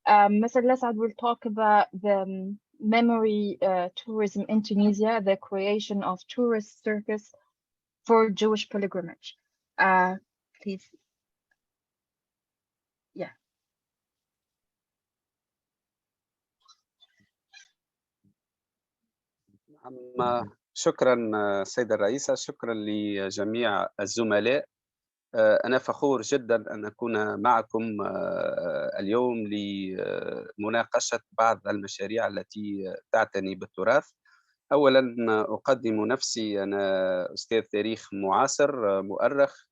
Mr. Lafad will talk about the memory tourism in Tunisia, the creation of tourist circus for Jewish pilgrimage. Please. Yeah. شكرا سيدة الرئيسة، شكرا لجميع الزملاء. أنا فخور جدا أن أكون معكم اليوم لمناقشة بعض المشاريع التي تعتني بالتراث. أولا أقدم نفسي، أنا أستاذ تاريخ معاصر مؤرخ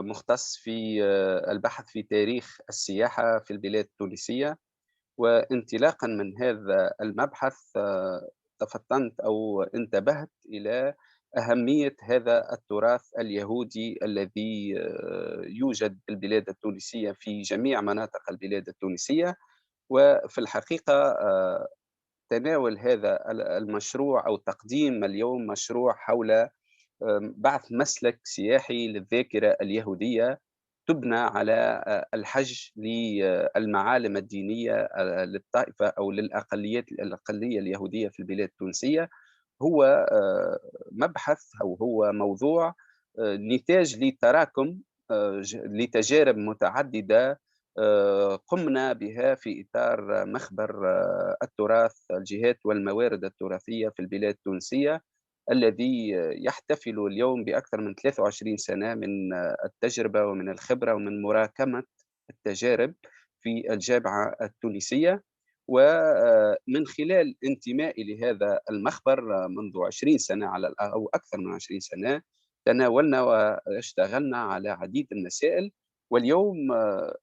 مختص في البحث في تاريخ السياحة في البلاد التونسية، وانطلاقا من هذا المبحث تفطنت أو انتبهت إلى أهمية هذا التراث اليهودي الذي يوجد في البلاد التونسية في جميع مناطق البلاد التونسية. وفي الحقيقة تناول هذا المشروع أو تقديم اليوم مشروع حول بعث مسلك سياحي للذاكرة اليهودية تبنى على الحج للمعالم الدينية للطائفة أو الأقلية اليهودية في البلاد التونسية. هو مبحث أو هو موضوع نتاج لتراكم لتجارب متعددة قمنا بها في إطار مخبر التراث الجهات والموارد التراثية في البلاد التونسية، الذي يحتفل اليوم بأكثر من 23 سنة من التجربة ومن الخبرة ومن مراكمة التجارب في الجامعة التونسية. ومن خلال انتمائي لهذا المخبر منذ 20 سنة أو أكثر من 20 سنة تناولنا واشتغلنا على عديد المسائل. واليوم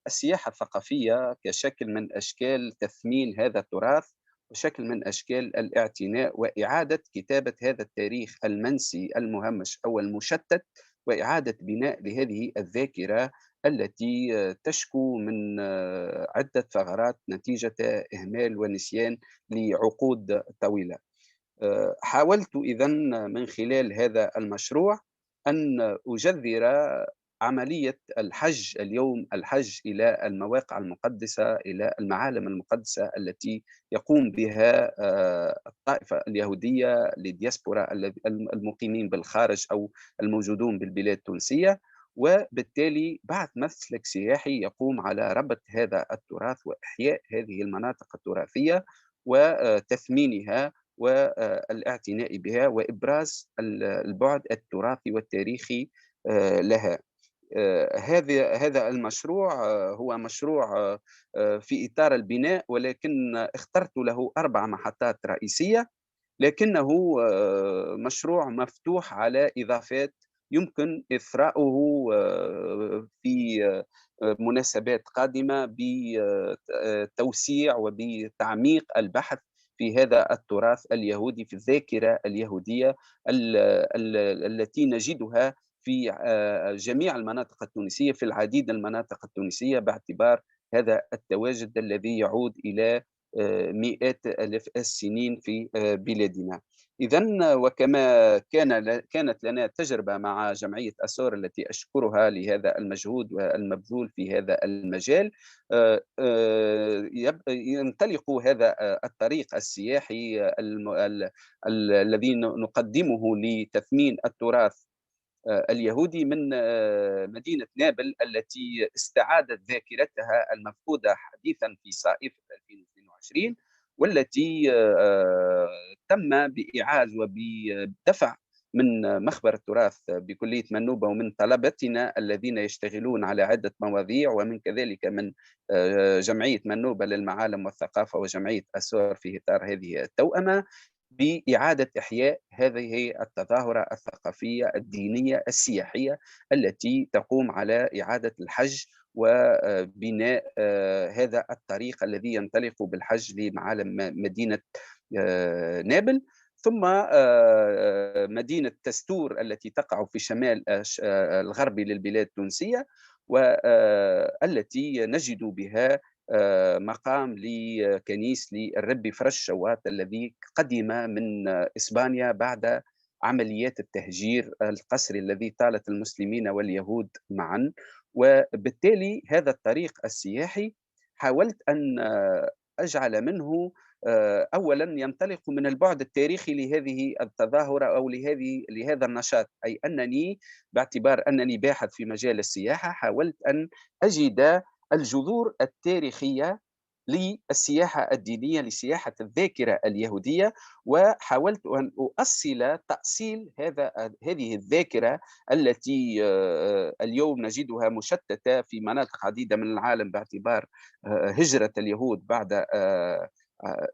السياحة الثقافية كشكل من أشكال تثمين هذا التراث وشكل من أشكال الاعتناء وإعادة كتابة هذا التاريخ المنسي المهمش أو المشتت، وإعادة بناء لهذه الذاكرة التي تشكو من عدة ثغرات نتيجة إهمال ونسيان لعقود طويلة. حاولت إذن من خلال هذا المشروع أن أجذر عملية الحج اليوم، الحج إلى المواقع المقدسة، إلى المعالم المقدسة التي يقوم بها الطائفة اليهودية للدياسبورا المقيمين بالخارج أو الموجودون بالبلاد التونسية. وبالتالي بعث مسلك سياحي يقوم على ربط هذا التراث وإحياء هذه المناطق التراثية وتثمينها والاعتناء بها وإبراز البعد التراثي والتاريخي لها. هذا المشروع هو مشروع في إطار البناء، ولكن اخترت له 4 محطات رئيسية، لكنه مشروع مفتوح على إضافات يمكن إثراؤه في مناسبات قادمة بتوسيع وبتعميق البحث في هذا التراث اليهودي، في الذاكرة اليهودية التي نجدها في جميع المناطق التونسية، في العديد من المناطق التونسية، باعتبار هذا التواجد الذي يعود إلى مئات آلاف السنين في بلادنا. إذن وكما كانت لنا تجربة مع جمعية أسور التي أشكرها لهذا المجهود والمبذول في هذا المجال، ينطلق هذا الطريق السياحي الذي نقدمه لتثمين التراث اليهودي من مدينة نابل التي استعادت ذاكرتها المفقودة حديثا في صائفة 2022، والتي تم بإعادة وبدفع من مخبر التراث بكلية منوبة ومن طلبتنا الذين يشتغلون على عدة مواضيع، ومن كذلك من جمعية منوبة للمعالم والثقافة وجمعية أسور في إطار هذه التوأمة، بإعادة إحياء هذه التظاهرة الثقافية الدينية السياحية التي تقوم على إعادة الحج وبناء هذا الطريق الذي ينطلق بالحج لمعالم مدينة نابل، ثم مدينة تستور التي تقع في شمال الغربي للبلاد التونسية، والتي نجد بها مقام لكنيس للرب فرش شوات الذي قدم من إسبانيا بعد عمليات التهجير القسري الذي طالت المسلمين واليهود معا. وبالتالي هذا الطريق السياحي حاولت أن أجعل منه أولا ينطلق من البعد التاريخي لهذه التظاهرة أو لهذا النشاط، أي أنني باعتبار أنني باحث في مجال السياحة حاولت أن أجد الجذور التاريخية للسياحة الدينية، لسياحة الذاكرة اليهودية، وحاولت أن أؤصل تأصيل هذه الذاكرة التي اليوم نجدها مشتتة في مناطق عديدة من العالم باعتبار هجرة اليهود بعد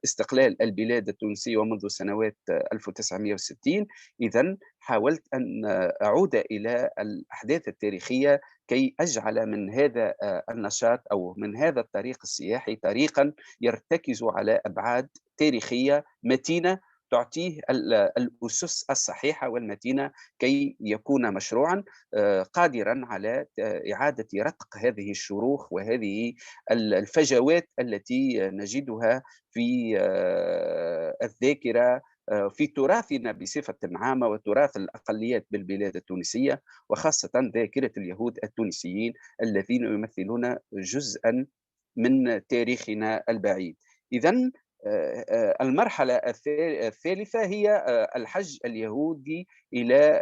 استقلال البلاد التونسية ومنذ سنوات 1960. إذن حاولت أن أعود إلى الأحداث التاريخية كي أجعل من هذا النشاط أو من هذا الطريق السياحي طريقا يرتكز على أبعاد تاريخية متينة تعطيه الأسس الصحيحة والمتينة كي يكون مشروعا قادرا على إعادة رتق هذه الشروخ وهذه الفجوات التي نجدها في الذاكرة في تراثنا بصفة عامة وتراث الأقليات بالبلاد التونسية، وخاصة ذاكرة اليهود التونسيين الذين يمثلون جزءا من تاريخنا البعيد. إذن المرحلة الثالثة هي الحج اليهودي إلى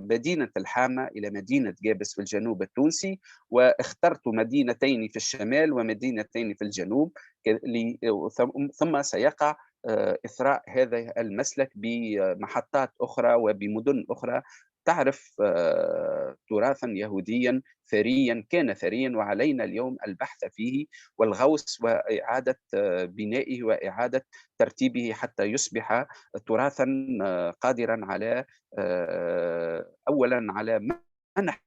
مدينة الحامة، إلى مدينة جابس في الجنوب التونسي، واخترت مدينتين في الشمال ومدينتين في الجنوب، ثم سيقع إثراء هذا المسلك بمحطات أخرى وبمدن أخرى تعرف تراثا يهوديا ثريا، كان ثريا، وعلينا اليوم البحث فيه والغوص وإعادة بنائه وإعادة ترتيبه حتى يصبح تراثا قادرا على أولا على منح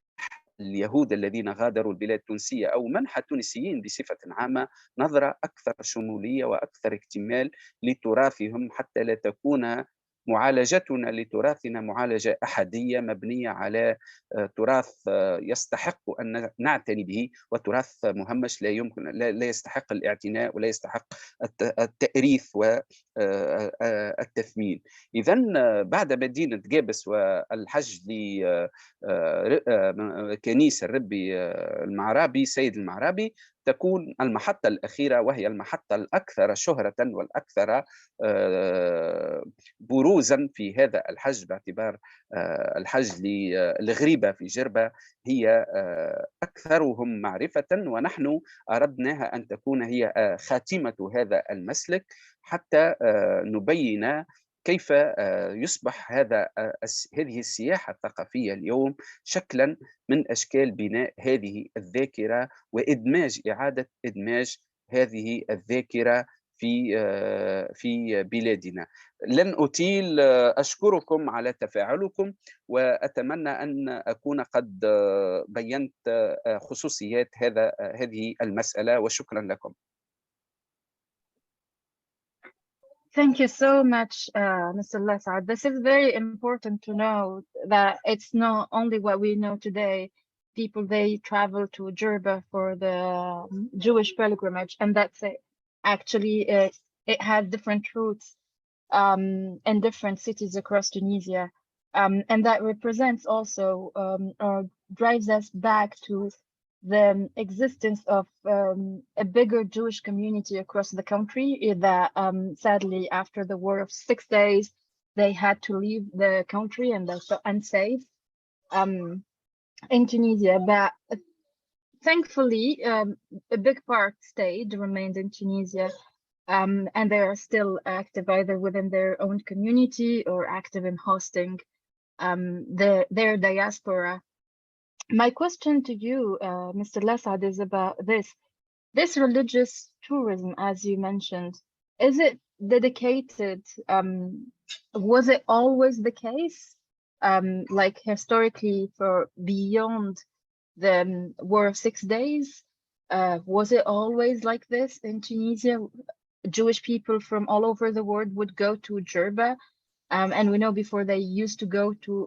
اليهود الذين غادروا البلاد التونسية أو منح التونسيين بصفة عامة نظرة أكثر شمولية وأكثر اكتمال لتراثهم، حتى لا تكون معالجتنا لتراثنا معالجة أحادية مبنية على تراث يستحق أن نعتني به، وتراث مهمش لا يمكن لا يستحق الاعتناء ولا يستحق التأريث والتثمين. إذن بعد مدينة جابس والحج لكنيسة الربي المعرابي سيد المعرابي تكون المحطة الأخيرة، وهي المحطة الأكثر شهرة والأكثر بروزا في هذا الحج، باعتبار الحج للغريبة في جربة هي أكثرهم معرفة، ونحن أردناها أن تكون هي خاتمة هذا المسلك حتى نبين كيف يصبح هذه السياحة الثقافية اليوم شكلا من أشكال بناء هذه الذاكرة إعادة إدماج هذه الذاكرة في بلادنا. لن أطيل، أشكركم على تفاعلكم، وأتمنى أن أكون قد بينت خصوصيات هذه المسألة، وشكرا لكم. Thank you so much, Mr. Lesad. This is very important to know that it's not only what we know today. People, they travel to Jerba for the Jewish pilgrimage, and that's it. Actually, it has different routes in different cities across Tunisia. And that represents also, or drives us back to the existence of a bigger Jewish community across the country that sadly, after the War of 6 Days, they had to leave the country and they felt unsafe in Tunisia. But thankfully, a big part remained in Tunisia, and they are still active either within their own community or active in hosting their diaspora. My question to you, Mr. Lesad, is about this religious tourism, as you mentioned. Is it dedicated? Was it always the case? Like historically, for beyond the War of 6 Days, was it always like this in Tunisia? Jewish people from all over the world would go to Jerba. And we know before they used to go to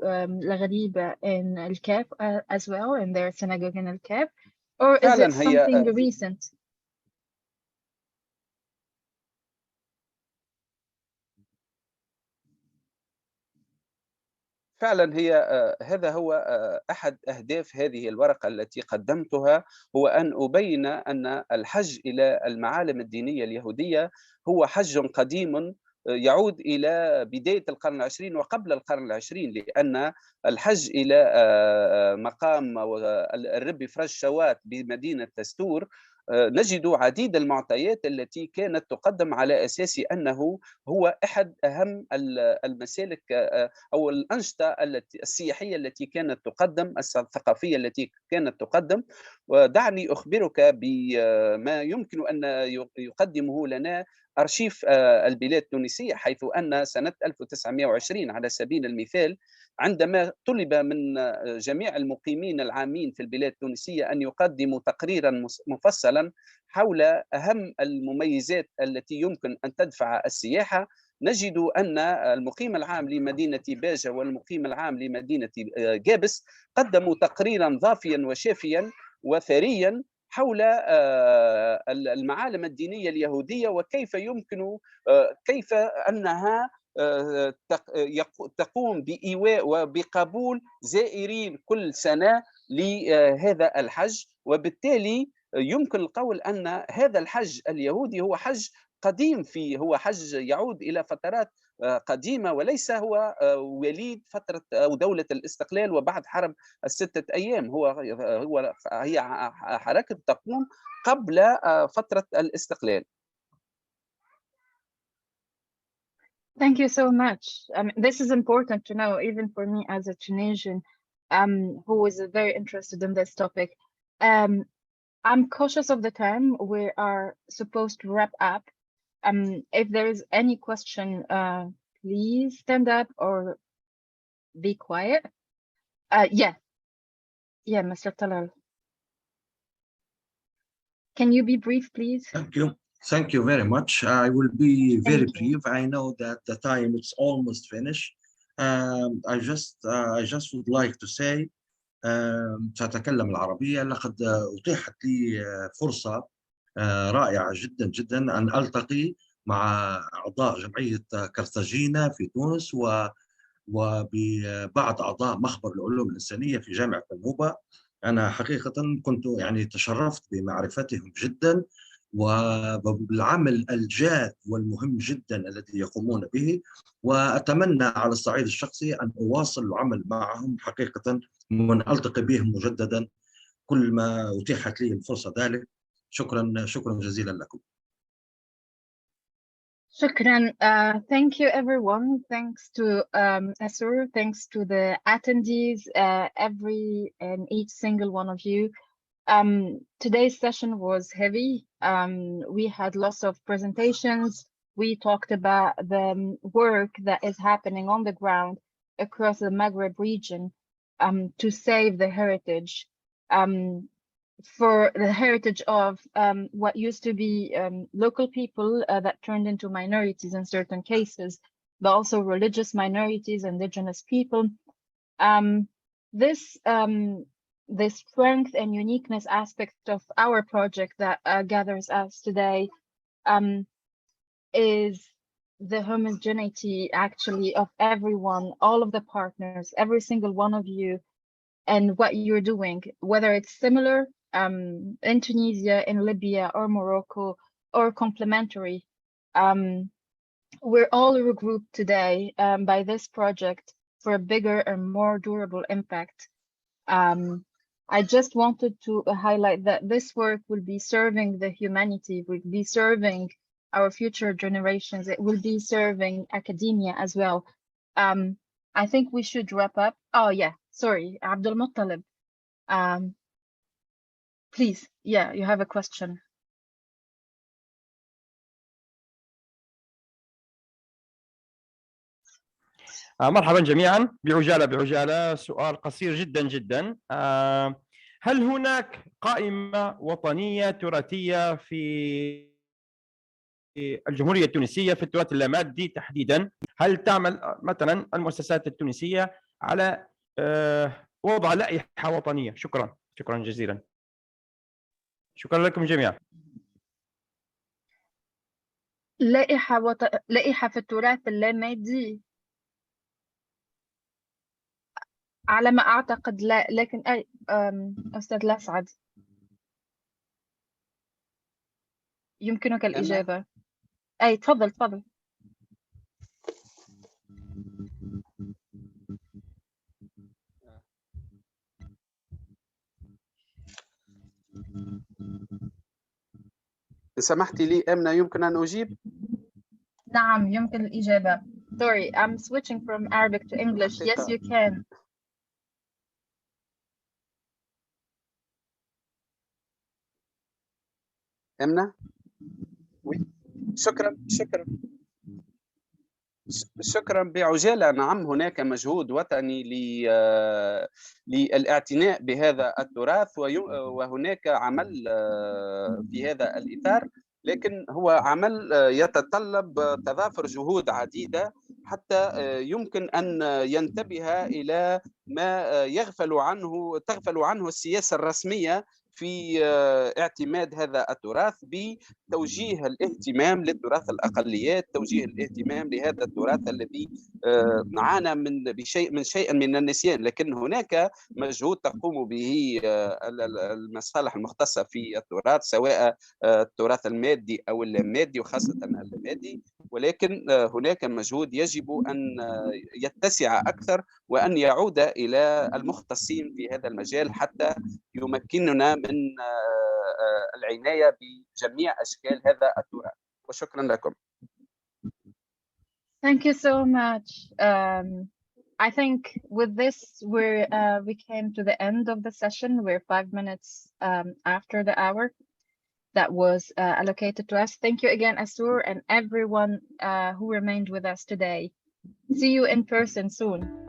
La Ghariba in El Kaf as well, in their synagogue in El Kaf, or is it something recent? فعلا هذا هو أحد أهداف هذه الورقة التي قدمتها، هو أن أبين أن الحج إلى المعالم الدينية اليهودية هو حج قديم يعود إلى بداية القرن العشرين وقبل القرن العشرين، لأن الحج إلى مقام الربي فرج شوات بمدينة تستور نجد عديد المعطيات التي كانت تقدم على أساس أنه هو أحد أهم المسالك أو الأنشطة السياحية التي كانت تقدم، الثقافية التي كانت تقدم. ودعني أخبرك بما يمكن أن يقدمه لنا أرشيف البلاد التونسية، حيث أن سنة 1920 على سبيل المثال، عندما طلب من جميع المقيمين العامين في البلاد التونسية أن يقدموا تقريرا مفصلا حول أهم المميزات التي يمكن أن تدفع السياحة، نجد أن المقيم العام لمدينة باجة والمقيم العام لمدينة جابس قدموا تقريرا ضافيا وشافيا وثريا حول المعالم الدينية اليهودية وكيف يمكن كيف أنها تقوم بإيواء وبقبول زائرين كل سنة لهذا الحج، وبالتالي يمكن القول أن هذا الحج اليهودي هو حج قديم، هو حج يعود إلى فترات قديمة وليس هو وليد فترة أو دولة الاستقلال وبعد حرب الستة أيام. هي حركة تقوم قبل فترة الاستقلال. Thank you so much. This is important to know, even for me as a Tunisian who is very interested in this topic. I'm cautious of the time. We are supposed to wrap up. If there is any question, please stand up or be quiet. Yeah, Mr. Talal. Can you be brief, please? Thank you very much. I will be very Thank you. brief. I know that the time is almost finished. I just would like to say سأتكلم العربية. لقد أتيحت لي فرصة رائعة جدا جدا أن ألتقي مع أعضاء جمعية كرتاجينا في تونس وببعض أعضاء مخبر العلوم الإنسانية في جامعة النوبة. أنا حقيقة كنت يعني تشرفت بمعرفتهم جدا وبالعمل الجاد والمهم جدا الذي يقومون به، وأتمنى على الصعيد الشخصي أن أواصل العمل معهم حقيقة وأن ألتقي بهم مجددا كل ما أتيحت لي الفرصة ذلك. شكرا جزيلا لكم. Shukran. Thank you, everyone. Thanks to ASOR. Thanks to the attendees, every and each single one of you. Today's session was heavy. We had lots of presentations. We talked about the work that is happening on the ground across the Maghreb region to save the heritage, for the heritage of what used to be local people that turned into minorities in certain cases, but also religious minorities, indigenous people. The strength and uniqueness aspect of our project that gathers us today is the homogeneity actually of everyone, all of the partners, every single one of you, and what you're doing, whether it's similar in Tunisia, in Libya, or Morocco, or complementary. We're all regrouped today by this project for a bigger and more durable impact. I just wanted to highlight that this work will be serving the humanity, will be serving our future generations. It will be serving academia as well. I think we should wrap up. Oh yeah, sorry, Abdul Muttalib. Please, yeah, you have a question. مرحبا جميعا. بعجالة سؤال قصير جدا. هل هناك قائمة وطنية تراثية في الجمهورية التونسية في التراث اللامادي تحديدا؟ هل تعمل مثلا المؤسسات التونسية على وضع لائحة وطنية؟ شكرا جزيلا. شكرا لكم جميعا. لائحة في التراث اللامادي على ما أعتقد لا، لكن أي أستاذ الأسعد يمكنك الإجابة. أي تفضل. سمحتي لي أمنة، يمكن أن أجيب؟ نعم يمكن الإجابة. Sorry, I'm switching from Arabic to English. Yes, you can. أمنة؟ شكرا بعجالة. نعم، هناك مجهود وطني للاعتناء بهذا التراث، وهناك عمل في هذا الإطار، لكن هو عمل يتطلب تضافر جهود عديدة حتى يمكن أن ينتبه إلى ما تغفل عنه السياسة الرسمية في اعتماد هذا التراث بتوجيه الاهتمام للتراث الأقليات، توجيه الاهتمام لهذا التراث الذي عانى من شيء من النسيان. لكن هناك مجهود تقوم به المصالح المختصة في التراث، سواء التراث المادي أو اللامادي، وخاصة اللامادي، ولكن هناك مجهود يجب أن يتسع أكثر وأن يعود إلى المختصين في هذا المجال حتى يمكننا من العناية بجميع أشكال هذا التراث. وشكرا لكم. Thank you so much. I think with this, we came to the end of the session. We're 5 minutes after the hour that was allocated to us. Thank you again, ASOR, and everyone who remained with us today. See you in person soon.